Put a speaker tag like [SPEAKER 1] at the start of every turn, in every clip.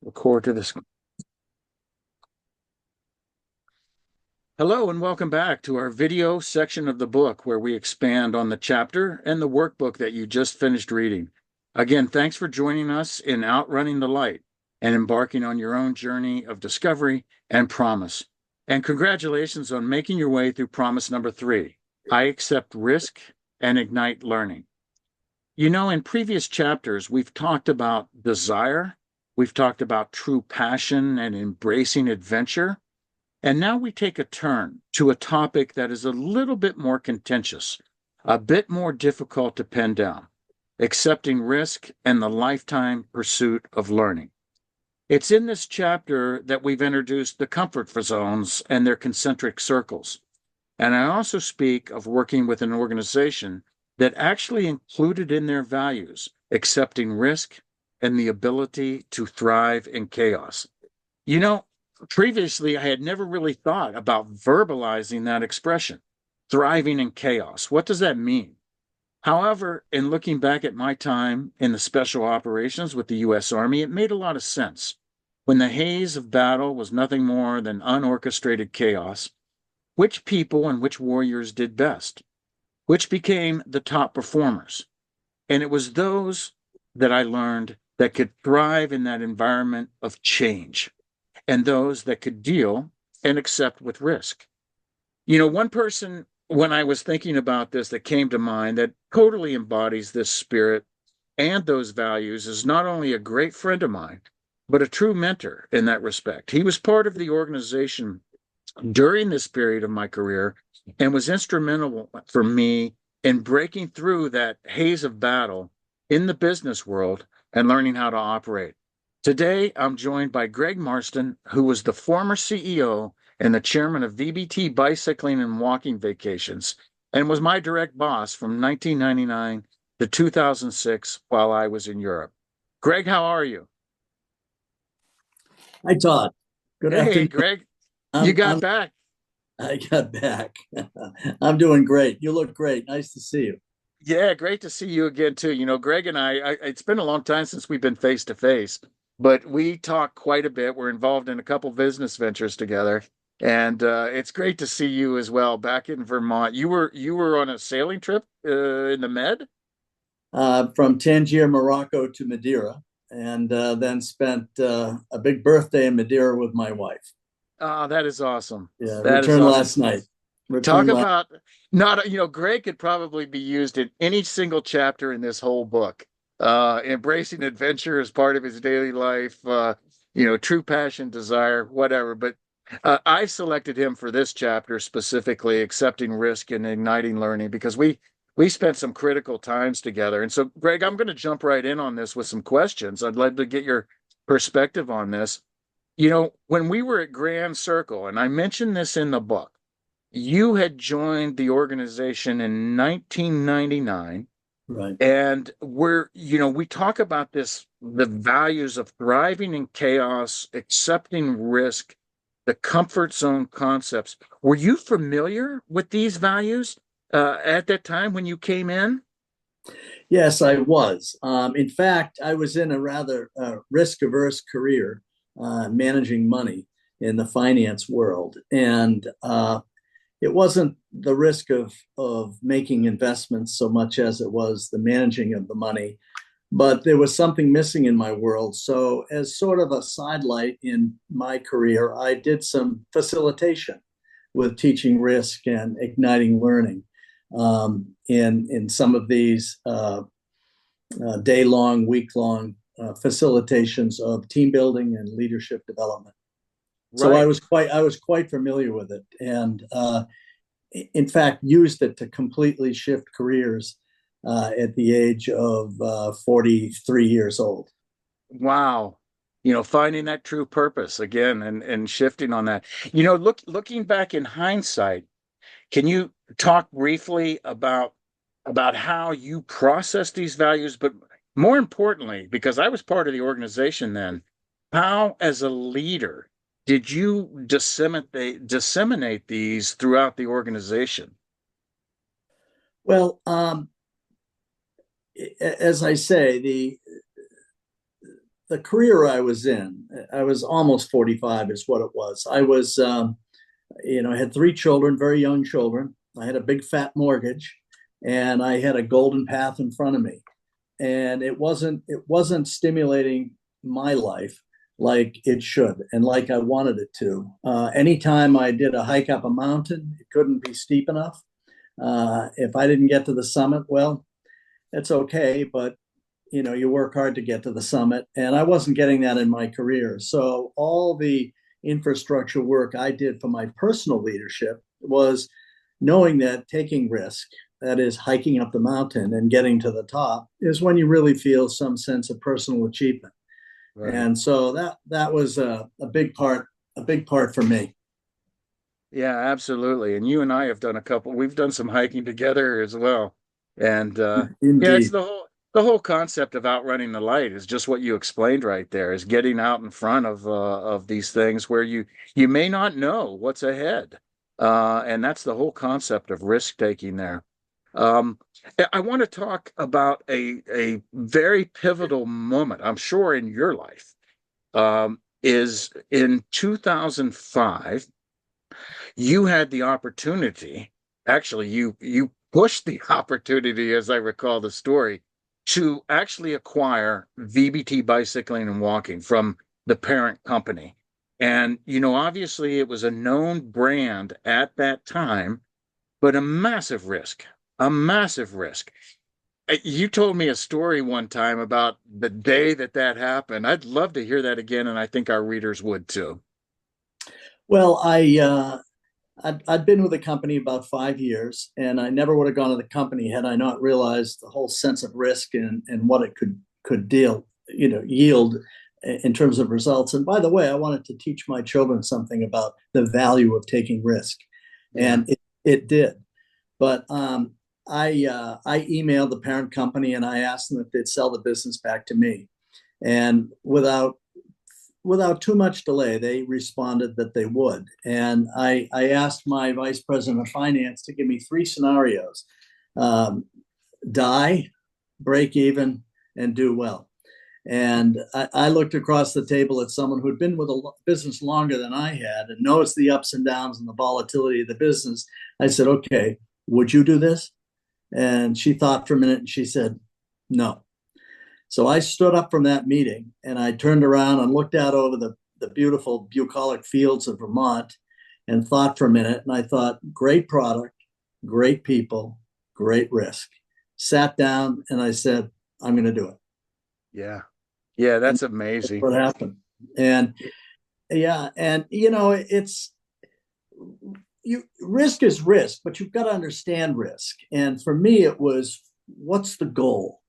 [SPEAKER 1] Record to this. Hello and welcome back to our video section of the book where we expand on the chapter and the workbook that you just finished reading. Again, thanks for joining us in Outrunning the Light and embarking on your own journey of discovery and promise. And congratulations on making your way through promise number 3. I accept risk and ignite learning. You know, in previous chapters, we've talked about desire, we've talked about true passion and embracing adventure. And now we take a turn to a topic that is a little bit more contentious, a bit more difficult to pin down, accepting risk and the lifetime pursuit of learning. It's in this chapter that we've introduced the comfort zones and their concentric circles. And I also speak of working with an organization that actually included in their values accepting risk and the ability to thrive in chaos. You know, previously, I had never really thought about verbalizing that expression, thriving in chaos. What does that mean? However, in looking back at my time in the special operations with the U.S. Army, it made a lot of sense. When the haze of battle was nothing more than unorchestrated chaos, which people and which warriors did best? Which became the top performers? And it was those that I learned that could thrive in that environment of change, and those that could deal and accept with risk. You know, one person, when I was thinking about this, that came to mind that totally embodies this spirit and those values is not only a great friend of mine, but a true mentor in that respect. He was part of the organization during this period of my career and was instrumental for me in breaking through that haze of battle in the business world and learning how to operate. Today, I'm joined by Gregg Marston, who was the former CEO and the chairman of VBT Bicycling and Walking Vacations, and was my direct boss from 1999 to 2006 while I was in Europe. Gregg, how are you?
[SPEAKER 2] Hi, Todd. Good
[SPEAKER 1] Hey,
[SPEAKER 2] afternoon.
[SPEAKER 1] Gregg, you
[SPEAKER 2] I'm,
[SPEAKER 1] got
[SPEAKER 2] I'm,
[SPEAKER 1] back.
[SPEAKER 2] I got back. I'm doing great. You look great. Nice to see you.
[SPEAKER 1] Yeah, great to see you again too. You know, Gregg and it's been a long time since we've been face to face, but we talk quite a bit. We're involved in a couple business ventures together, and it's great to see you as well back in Vermont. You were on a sailing trip in the Med.
[SPEAKER 2] From Tangier, Morocco to Madeira, and then spent a big birthday in Madeira with my wife.
[SPEAKER 1] Ah, that is awesome.
[SPEAKER 2] Yeah,
[SPEAKER 1] That is
[SPEAKER 2] returned
[SPEAKER 1] awesome.
[SPEAKER 2] last night.
[SPEAKER 1] Talk
[SPEAKER 2] Returned last.
[SPEAKER 1] about not, Gregg could probably be used in any single chapter in this whole book. Embracing adventure as part of his daily life, true passion, desire, whatever. But I selected him for this chapter specifically, accepting risk and igniting learning, because we spent some critical times together. And so, Gregg, I'm going to jump right in on this with some questions. I'd like to get your perspective on this. You know, when we were at Grand Circle, and I mentioned this in the book, you had joined the organization in 1999,
[SPEAKER 2] Right.
[SPEAKER 1] and we talk about this, the values of thriving in chaos, accepting risk, the comfort zone concepts. Were you familiar with these values at that time when you came in?
[SPEAKER 2] Yes, I was. In fact, I was in a rather risk-averse career, managing money in the finance world, and it wasn't the risk of making investments so much as it was the managing of the money. But there was something missing in my world. So, as sort of a sidelight in my career, I did some facilitation with teaching risk and igniting learning in some of these day long, week long facilitations of team building and leadership development. So
[SPEAKER 1] Right.
[SPEAKER 2] I was quite familiar with it, and in fact used it to completely shift careers at the age of 43 years old.
[SPEAKER 1] Wow. Finding that true purpose again and shifting on that. Looking back in hindsight, can you talk briefly about how you process these values, but more importantly, because I was part of the organization then, how as a leader did you disseminate these throughout the organization?
[SPEAKER 2] Well, as I say, the career I was in I was almost 45 is what it was. I was, I had three children, very young children. I had a big fat mortgage, and I had a golden path in front of me. And it wasn't stimulating my life like it should and like I wanted it to. Anytime I did a hike up a mountain, it couldn't be steep enough. If I didn't get to the summit, well, it's okay, but you work hard to get to the summit, and I wasn't getting that in my career. So all the infrastructure work I did for my personal leadership was knowing that taking risk, that is hiking up the mountain and getting to the top, is when you really feel some sense of personal achievement.
[SPEAKER 1] Right.
[SPEAKER 2] And so that was a big part for me.
[SPEAKER 1] Yeah, absolutely. And you and I have we've done some hiking together as well. And yeah, it's
[SPEAKER 2] Indeed.
[SPEAKER 1] the whole concept of outrunning the light is just what you explained right there, is getting out in front of these things where you may not know what's ahead. And that's the whole concept of risk taking there. Um, I want to talk about a very pivotal moment, I'm sure, in your life. Is in 2005 you had the opportunity, actually you pushed the opportunity, as I recall the story, to actually acquire VBT Bicycling and Walking from the parent company. And obviously it was a known brand at that time, but a massive risk, a massive risk. You told me a story one time about the day that happened. I'd love to hear that again, and I think our readers would too.
[SPEAKER 2] Well, I'd been with the company about 5 years, and I never would have gone to the company had I not realized the whole sense of risk and what it could yield in terms of results. And by the way, I wanted to teach my children something about the value of taking risk,
[SPEAKER 1] Yeah.
[SPEAKER 2] and it did. But I emailed the parent company and I asked them if they'd sell the business back to me, and without too much delay, they responded that they would. And I asked my vice president of finance to give me three scenarios: die, break even, and do well. And I looked across the table at someone who'd been with a business longer than I had and knows the ups and downs and the volatility of the business. I said, okay, would you do this? And she thought for a minute and she said, no. So I stood up from that meeting and I turned around and looked out over the beautiful bucolic fields of Vermont and thought for a minute. And I thought, great product, great people, great risk. Sat down and I said, I'm going to do it.
[SPEAKER 1] Yeah. Yeah,
[SPEAKER 2] And
[SPEAKER 1] that's
[SPEAKER 2] that's
[SPEAKER 1] amazing.
[SPEAKER 2] what happened. And yeah, and it's risk is risk, but you've got to understand risk. And for me, it was, what's the goal?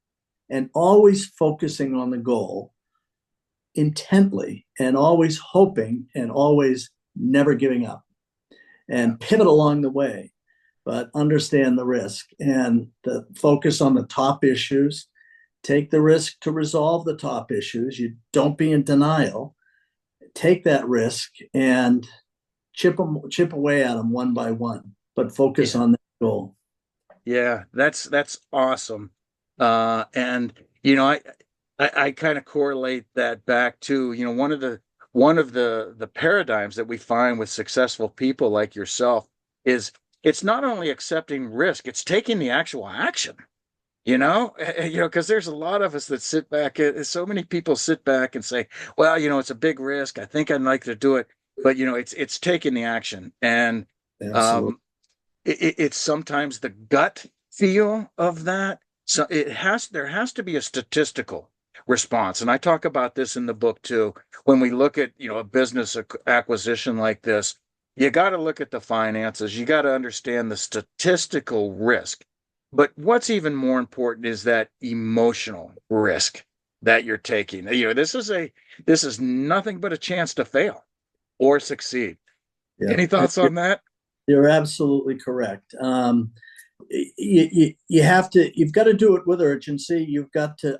[SPEAKER 2] And always focusing on the goal intently and always hoping and always never giving up and pivot along the way, but understand the risk and the focus on the top issues. Take the risk to resolve the top issues. You don't be in denial. Take that risk and chip away at them one by one, but focus
[SPEAKER 1] Yeah.
[SPEAKER 2] on that goal.
[SPEAKER 1] Yeah, that's awesome. And I kind of correlate that back to, one of the paradigms that we find with successful people like yourself is it's not only accepting risk, it's taking the actual action. Because there's a lot of us that sit back. So many people sit back and say, "Well, it's a big risk. I think I'd like to do it," but it's taking the action, and
[SPEAKER 2] Absolutely.
[SPEAKER 1] um, it's sometimes the gut feel of that. So there has to be a statistical response. And I talk about this in the book too. When we look at, a business acquisition like this, you got to look at the finances. You got to understand the statistical risk. But what's even more important is that emotional risk that you're taking. This is nothing but a chance to fail or succeed.
[SPEAKER 2] Yeah.
[SPEAKER 1] Any thoughts on that?
[SPEAKER 2] You're absolutely correct. You've got to do it with urgency. You've got to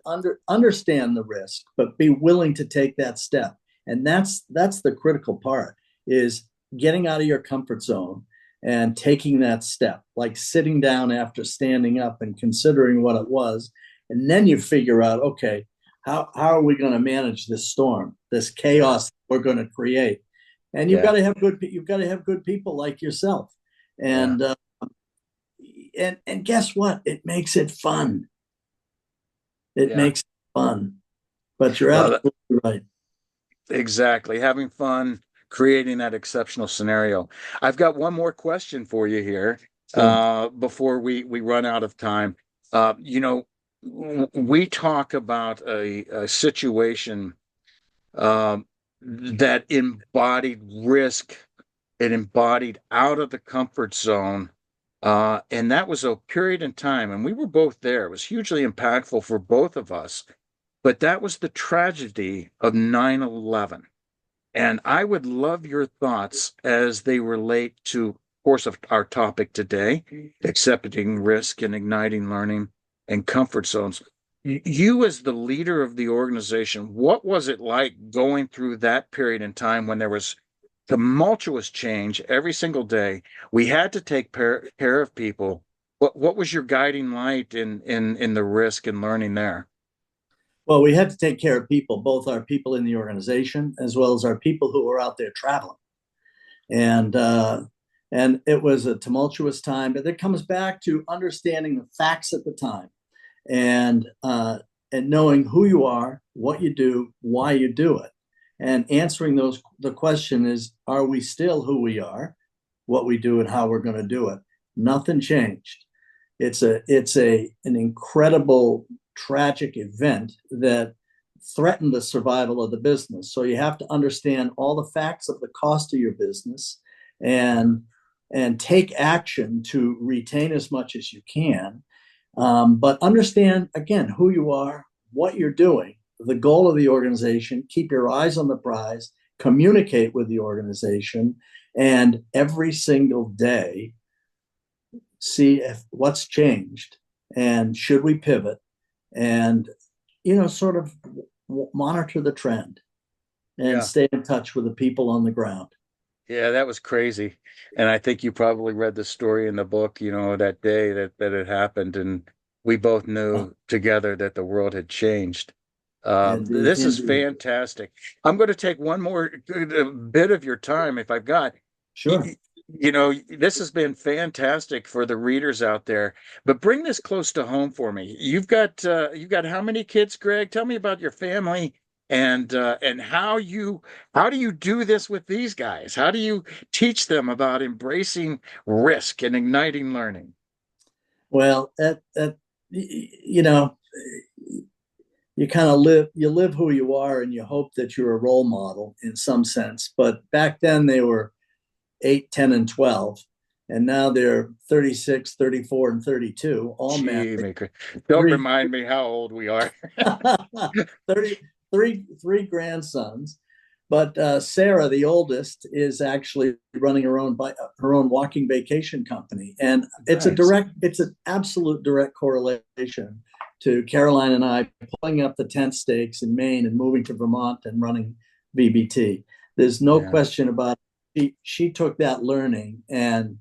[SPEAKER 2] understand the risk, but be willing to take that step. And that's the critical part, is getting out of your comfort zone and taking that step, like sitting down after standing up and considering what it was. And then you figure out, okay, how are we going to manage this storm, this chaos we're going to create. And
[SPEAKER 1] Yeah.
[SPEAKER 2] you've got to have good people like yourself.
[SPEAKER 1] Yeah.
[SPEAKER 2] And and guess what? It makes it fun. It
[SPEAKER 1] Yeah.
[SPEAKER 2] makes it fun. But you're
[SPEAKER 1] Well,
[SPEAKER 2] absolutely right.
[SPEAKER 1] exactly. Having fun, creating that exceptional scenario. I've got one more question for you here,
[SPEAKER 2] Sure.
[SPEAKER 1] before we run out of time. You know, we talk about a situation, um, that embodied risk. It embodied out of the comfort zone. And that was a period in time, and we were both there. It was hugely impactful for both of us. But that was the tragedy of 9/11. And I would love your thoughts as they relate to, of course, of our topic today, accepting risk and igniting learning and comfort zones. You, as the leader of the organization, what was it like going through that period in time when there was tumultuous change every single day? We had to take care of people. What was your guiding light in the risk and learning there?
[SPEAKER 2] Well, we had to take care of people, both our people in the organization as well as our people who were out there traveling. And and it was a tumultuous time, but it comes back to understanding the facts at the time, and knowing who you are, what you do, why you do it, and answering those. The question is, are we still who we are, what we do, and how we're going to do it? Nothing changed. It's an incredible tragic event that threatened the survival of the business. So you have to understand all the facts of the cost of your business, and take action to retain as much as you can. But understand again who you are, what you're doing, the goal of the organization. Keep your eyes on the prize. Communicate with the organization, and every single day see if what's changed and should we pivot, and sort of monitor the trend and
[SPEAKER 1] Yeah.
[SPEAKER 2] stay in touch with the people on the ground.
[SPEAKER 1] Yeah, that was crazy. And I think you probably read the story in the book, that day that it happened. And we both
[SPEAKER 2] Uh,
[SPEAKER 1] knew together that the world had changed.
[SPEAKER 2] indeed,
[SPEAKER 1] This is
[SPEAKER 2] indeed.
[SPEAKER 1] fantastic. I'm going to take one more bit of your time if I've got.
[SPEAKER 2] Sure.
[SPEAKER 1] This has been fantastic for the readers out there, but bring this close to home for me. You've got how many kids, Greg? Tell me about your family and how do you do this with these guys? How do you teach them about embracing risk and igniting learning?
[SPEAKER 2] Well, you know, you kind of live who you are, and you hope that you're a role model in some sense. But back then they were 8, 10, and 12. And now they're 36, 34, and 32, all married.
[SPEAKER 1] Gee, maker, don't
[SPEAKER 2] Three,
[SPEAKER 1] remind me how old we are.
[SPEAKER 2] 33 grandsons. But Sarah, the oldest, is actually running her own walking vacation company, and
[SPEAKER 1] Nice.
[SPEAKER 2] it's an absolute direct correlation to Caroline and I pulling up the tent stakes in Maine and moving to Vermont and running VBT. There's no
[SPEAKER 1] Yeah,
[SPEAKER 2] question about it. She took that learning and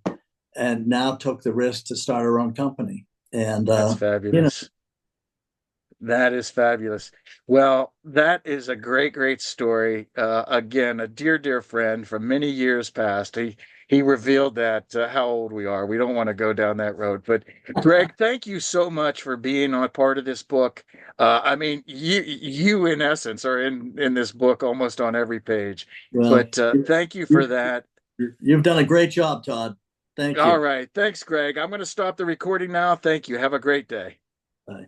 [SPEAKER 2] now took the risk to start her own company. And
[SPEAKER 1] that's
[SPEAKER 2] you know,
[SPEAKER 1] fabulous. That is fabulous. Well, that is a great, great story. Again, a dear, dear friend from many years past. He revealed that how old we are. We don't want to go down that road. But Greg, thank you so much for being on part of this book. I mean, you in essence are in this book almost on every page.
[SPEAKER 2] well,
[SPEAKER 1] But thank you for
[SPEAKER 2] you,
[SPEAKER 1] that.
[SPEAKER 2] you've done a great job, Todd. Thank
[SPEAKER 1] All
[SPEAKER 2] you.
[SPEAKER 1] right. Thanks, Greg. I'm going to stop the recording now. Thank you. Have a great day.
[SPEAKER 2] Bye.